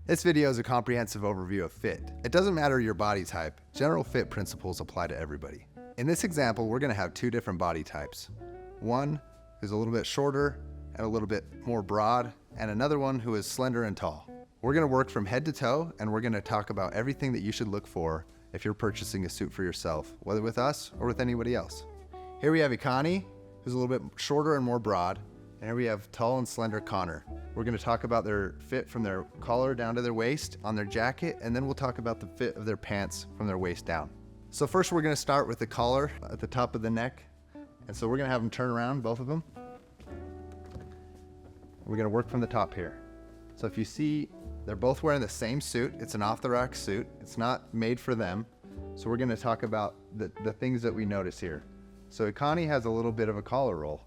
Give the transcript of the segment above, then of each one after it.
This video is a comprehensive overview of fit. It doesn't matter your body type, general fit principles apply to everybody. In this example, we're gonna have two different body types. One who's a little bit shorter and a little bit more broad, and another one who is slender and tall. We're gonna work from head to toe, and we're gonna talk about everything that you should look for if you're purchasing a suit for yourself, whether with us or with anybody else. Here we have Ikani, who's a little bit shorter and more broad, and here we have tall and slender Connor. We're gonna talk about their fit from their collar down to their waist on their jacket, and then we'll talk about the fit of their pants from their waist down. So first we're gonna start with the collar at the top of the neck. And so we're gonna have them turn around, both of them. We're gonna work from the top here. So if you see, they're both wearing the same suit. It's an off-the-rack suit. It's not made for them. So we're gonna talk about the things that we notice here. So Ikani has a little bit of a collar roll.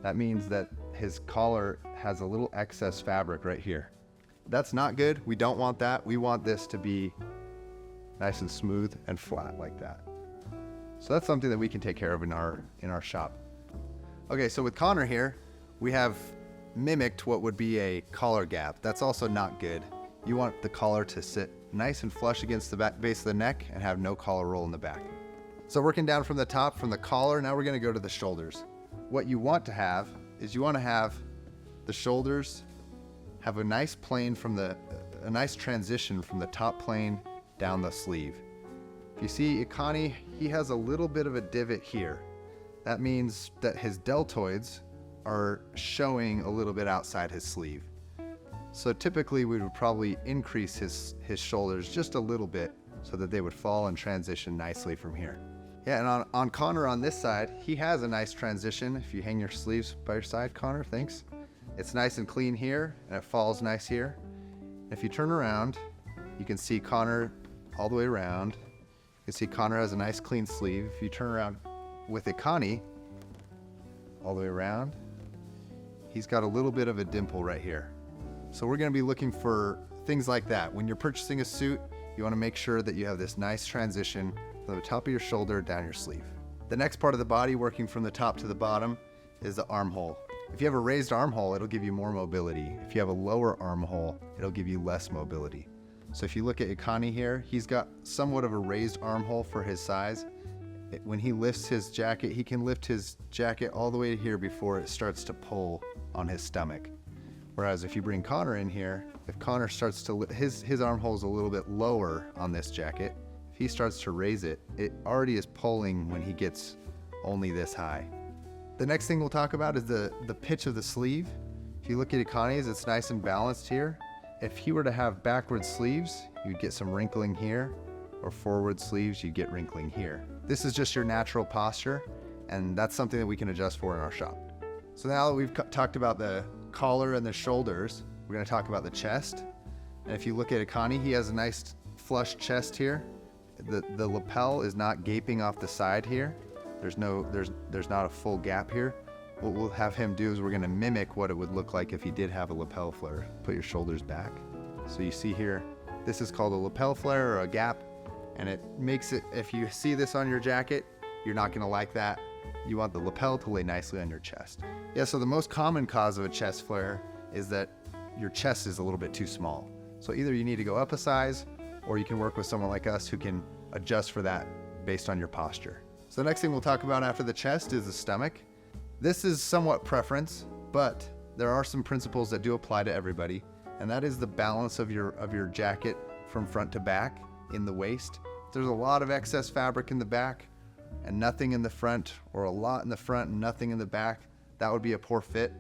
That means that his collar has a little excess fabric right here. That's not good. We don't want that. We want this to be nice and smooth and flat like that. So that's something that we can take care of in our shop. Okay, so with Connor here, we have mimicked what would be a collar gap. That's also not good. You want the collar to sit nice and flush against the base of the neck and have no collar roll in the back. So working down from the top, from the collar, now we're gonna go to the shoulders. What you want to have is you wanna have the shoulders have a nice plane a nice transition from the top plane down the sleeve. If you see Ikani, he has a little bit of a divot here. That means that his deltoids are showing a little bit outside his sleeve. So typically we would probably increase his shoulders just a little bit so that they would fall and transition nicely from here. Yeah, and on Connor on this side, he has a nice transition. If you hang your sleeves by your side, Connor, thanks. It's nice and clean here, and it falls nice here. If you turn around, you can see Connor all the way around. You can see Connor has a nice clean sleeve. If you turn around with Ikani, all the way around, he's got a little bit of a dimple right here. So we're gonna be looking for things like that. When you're purchasing a suit, you wanna make sure that you have this nice transition from the top of your shoulder down your sleeve. The next part of the body, working from the top to the bottom, is the armhole. If you have a raised armhole, it'll give you more mobility. If you have a lower armhole, it'll give you less mobility. So if you look at Ikani here, he's got somewhat of a raised armhole for his size. When he lifts his jacket, he can lift his jacket all the way to here before it starts to pull on his stomach. Whereas if you bring Connor in here, if Connor starts to, his armhole is a little bit lower on this jacket. If he starts to raise it, it already is pulling when he gets only this high. The next thing we'll talk about is the pitch of the sleeve. If you look at Ikani's, it's nice and balanced here. If he were to have backward sleeves, you'd get some wrinkling here, or forward sleeves, you'd get wrinkling here. This is just your natural posture, and that's something that we can adjust for in our shop. So now that we've talked about the collar and the shoulders, we're gonna talk about the chest. And if you look at Ikani, he has a nice flush chest here. The lapel is not gaping off the side here. There's not a full gap here. What we'll have him do is we're gonna mimic what it would look like if he did have a lapel flare. Put your shoulders back. So you see here, this is called a lapel flare or a gap, and it makes it, if you see this on your jacket, you're not gonna like that. You want the lapel to lay nicely on your chest. Yeah, so the most common cause of a chest flare is that your chest is a little bit too small. So either you need to go up a size, or you can work with someone like us who can adjust for that based on your posture. So the next thing we'll talk about after the chest is the stomach. This is somewhat preference, but there are some principles that do apply to everybody, and that is the balance of your jacket from front to back in the waist. If there's a lot of excess fabric in the back and nothing in the front, or a lot in the front and nothing in the back, that would be a poor fit.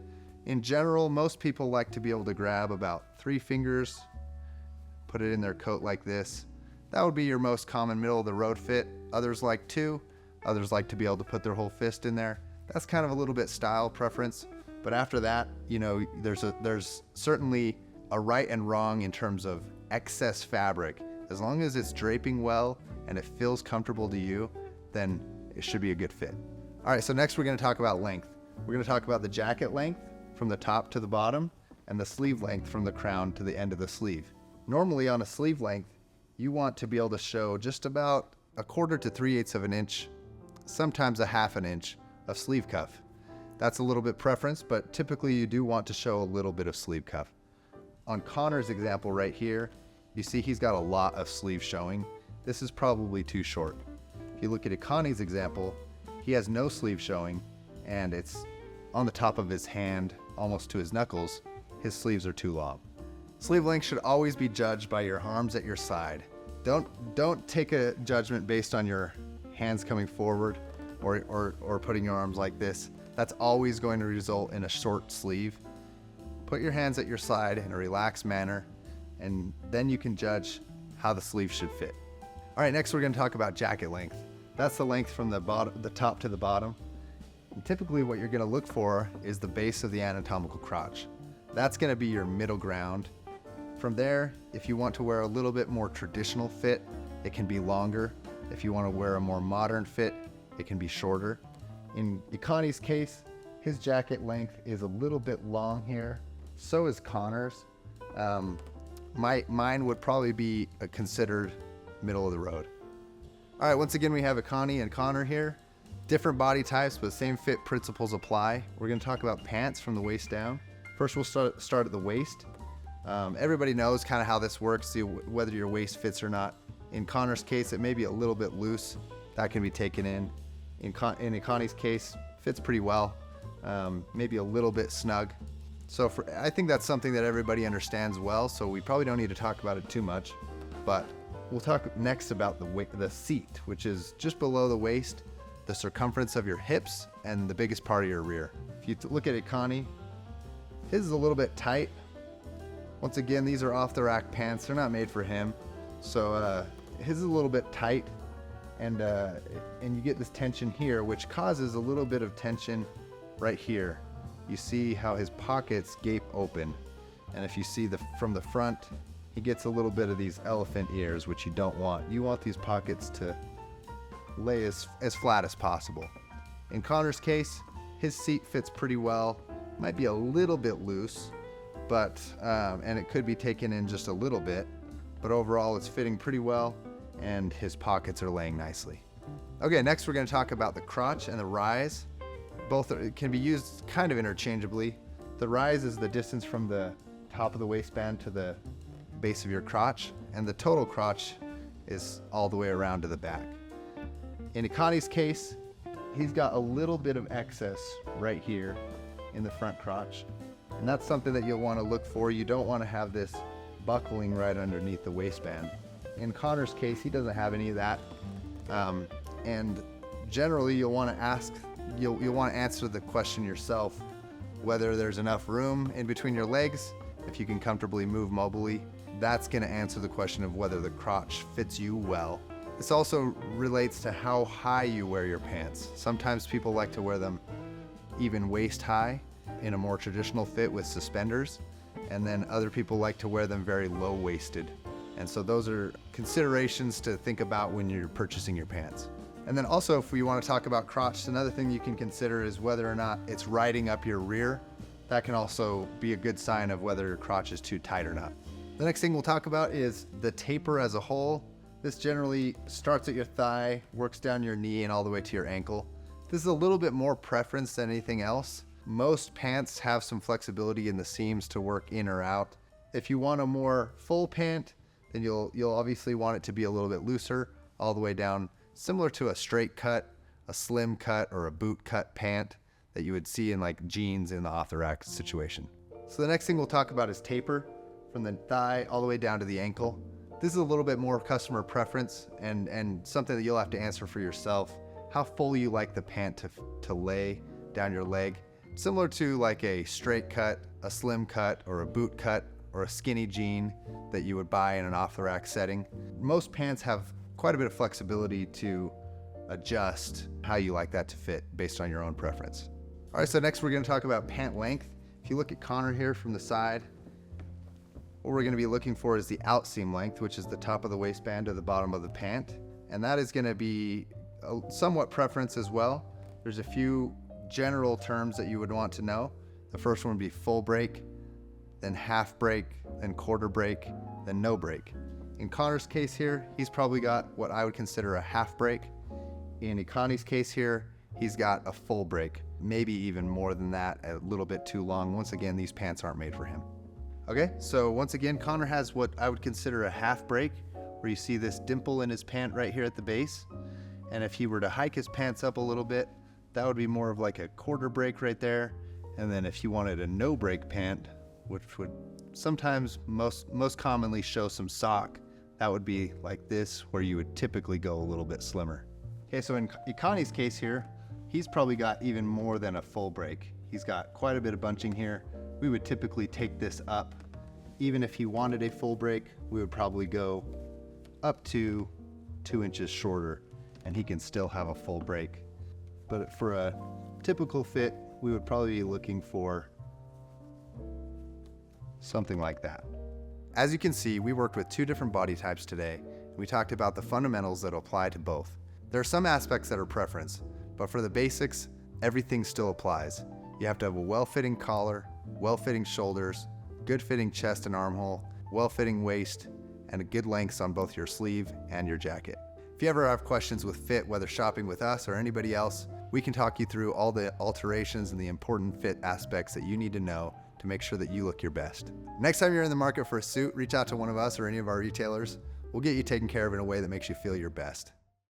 In general, most people like to be able to grab about 3 fingers, put it in their coat like this. That would be your most common middle of the road fit. Others like 2, others like to be able to put their whole fist in there. That's kind of a little bit style preference, but after that, you know, there's certainly a right and wrong in terms of excess fabric. As long as it's draping well and it feels comfortable to you, then it should be a good fit. All right, so next we're gonna talk about length. We're gonna talk about the jacket length from the top to the bottom and the sleeve length from the crown to the end of the sleeve. Normally on a sleeve length, you want to be able to show just about 1/4 to 3/8 of an inch, sometimes a 1/2 inch of sleeve cuff. That's a little bit preference, but typically you do want to show a little bit of sleeve cuff. on Connor's example right here, you see he's got a lot of sleeve showing. This is probably too short. If you look at Connie's example, he has no sleeve showing, and it's on the top of his hand, almost to his knuckles. His sleeves are too long. Sleeve length should always be judged by your arms at your side. Don't take a judgment based on your hands coming forward or putting your arms like this. That's always going to result in a short sleeve. Put your hands at your side in a relaxed manner, and then you can judge how the sleeve should fit. All right, next we're going to talk about jacket length. That's the length from the top to the bottom. And typically what you're going to look for is the base of the anatomical crotch. That's going to be your middle ground. From there, if you want to wear a little bit more traditional fit, it can be longer. If you want to wear a more modern fit, it can be shorter. In Connie's case, his jacket length is a little bit long here. So is Connor's. Mine would probably be considered middle of the road. All right, once again, we have a Connie and Connor here. Different body types, but same fit principles apply. We're going to talk about pants from the waist down. First, we'll start at the waist. Everybody knows kind of how this works, see whether your waist fits or not. In Connor's case, it may be a little bit loose. That can be taken in. In Connie's case, fits pretty well, maybe a little bit snug. So I think that's something that everybody understands well, so we probably don't need to talk about it too much. But we'll talk next about the seat, which is just below the waist, the circumference of your hips, and the biggest part of your rear. If you look at Connie, his is a little bit tight. Once again, these are off-the-rack pants. They're not made for him. So his is a little bit tight, and you get this tension here, which causes a little bit of tension right here. You see how his pockets gape open. And if you see from the front, he gets a little bit of these elephant ears, which you don't want. You want these pockets to lay as flat as possible. In Connor's case, his seat fits pretty well. Might be a little bit loose, but and it could be taken in just a little bit, but overall it's fitting pretty well, and his pockets are laying nicely. Okay, next we're going to talk about the crotch and the rise. Both can be used kind of interchangeably. The rise is the distance from the top of the waistband to the base of your crotch, and the total crotch is all the way around to the back. In Connie's case, he's got a little bit of excess right here in the front crotch, and that's something that you'll want to look for. You don't want to have this buckling right underneath the waistband. In Connor's case, he doesn't have any of that, and generally you'll want to answer the question yourself whether there's enough room in between your legs. If you can comfortably move mobily, that's going to answer the question of whether the crotch fits you well. This also relates to how high you wear your pants. Sometimes people like to wear them even waist high in a more traditional fit with suspenders, and then other people like to wear them very low waisted. And so those are considerations to think about when you're purchasing your pants. And then also, if we want to talk about crotch, another thing you can consider is whether or not it's riding up your rear. That can also be a good sign of whether your crotch is too tight or not. The next thing we'll talk about is the taper as a whole. This generally starts at your thigh, works down your knee, and all the way to your ankle. This is a little bit more preference than anything else. Most pants have some flexibility in the seams to work in or out. If you want a more full pant, then you'll obviously want it to be a little bit looser, all the way down, similar to a straight cut, a slim cut, or a boot cut pant that you would see in like jeans in the off-the-rack situation. So the next thing we'll talk about is taper from the thigh all the way down to the ankle. This is a little bit more customer preference and something that you'll have to answer for yourself. How full you like the pant to lay down your leg. Similar to like a straight cut, a slim cut, or a boot cut, or a skinny jean that you would buy in an off-the-rack setting. Most pants have quite a bit of flexibility to adjust how you like that to fit based on your own preference. All right, so next we're going to talk about pant length. If you look at Connor here from the side, what we're going to be looking for is the outseam length, which is the top of the waistband to the bottom of the pant. And that is going to be a somewhat preference as well. There's a few general terms that you would want to know. The first one would be full break, then half break, then quarter break, then no break. In Connor's case here, he's probably got what I would consider a half break. In Connie's case here, he's got a full break, maybe even more than that, a little bit too long. Once again, these pants aren't made for him. Okay, so once again, Connor has what I would consider a half break, where you see this dimple in his pant right here at the base. And if he were to hike his pants up a little bit, that would be more of like a quarter break right there. And then if he wanted a no break pant, which would sometimes most commonly show some sock, that would be like this, where you would typically go a little bit slimmer. Okay, so in Connie's case here, he's probably got even more than a full break. He's got quite a bit of bunching here. We would typically take this up. Even if he wanted a full break, we would probably go up to 2 inches shorter, and he can still have a full break. But for a typical fit, we would probably be looking for something like that. As you can see, we worked with 2 different body types today, and we talked about the fundamentals that apply to both. There are some aspects that are preference, but for the basics, everything still applies. You have to have a well-fitting collar, well-fitting shoulders, good-fitting chest and armhole, well-fitting waist, and a good lengths on both your sleeve and your jacket. If you ever have questions with fit, whether shopping with us or anybody else, we can talk you through all the alterations and the important fit aspects that you need to know to make sure that you look your best. Next time you're in the market for a suit, reach out to one of us or any of our retailers. We'll get you taken care of in a way that makes you feel your best.